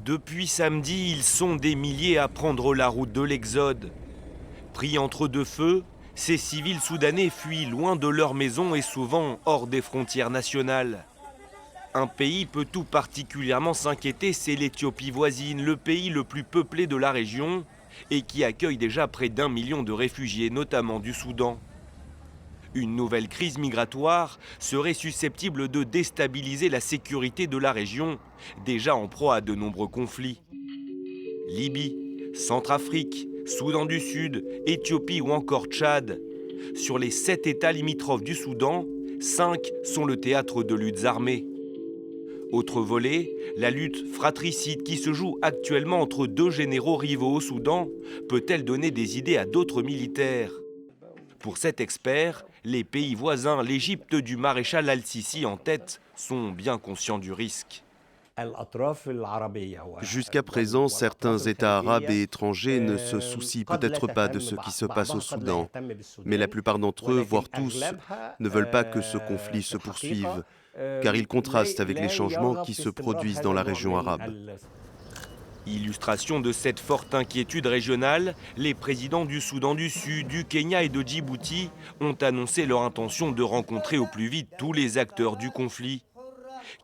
Depuis samedi, ils sont des milliers à prendre la route de l'exode. Pris entre deux feux, ces civils soudanais fuient loin de leur maison et souvent hors des frontières nationales. Un pays peut tout particulièrement s'inquiéter, c'est l'Éthiopie voisine, le pays le plus peuplé de la région et qui accueille déjà près d'1 million de réfugiés, notamment du Soudan. Une nouvelle crise migratoire serait susceptible de déstabiliser la sécurité de la région, déjà en proie à de nombreux conflits. Libye, Centrafrique, Soudan du Sud, Éthiopie ou encore Tchad. Sur les 7 États limitrophes du Soudan, 5 sont le théâtre de luttes armées. Autre volet, la lutte fratricide qui se joue actuellement entre deux généraux rivaux au Soudan peut-elle donner des idées à d'autres militaires? Pour cet expert, les pays voisins, l'Égypte du maréchal al-Sisi en tête, sont bien conscients du risque. Jusqu'à présent, certains États arabes et étrangers ne se soucient peut-être pas de ce qui se passe au Soudan, mais la plupart d'entre eux, voire tous, ne veulent pas que ce conflit se poursuive, car il contraste avec les changements qui se produisent dans la région arabe. Illustration de cette forte inquiétude régionale, les présidents du Soudan du Sud, du Kenya et de Djibouti ont annoncé leur intention de rencontrer au plus vite tous les acteurs du conflit.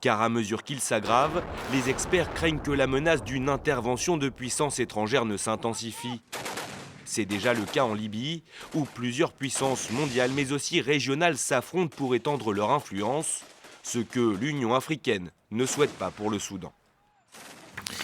Car à mesure qu'il s'aggrave, les experts craignent que la menace d'une intervention de puissances étrangères ne s'intensifie. C'est déjà le cas en Libye, où plusieurs puissances mondiales mais aussi régionales s'affrontent pour étendre leur influence, ce que l'Union africaine ne souhaite pas pour le Soudan.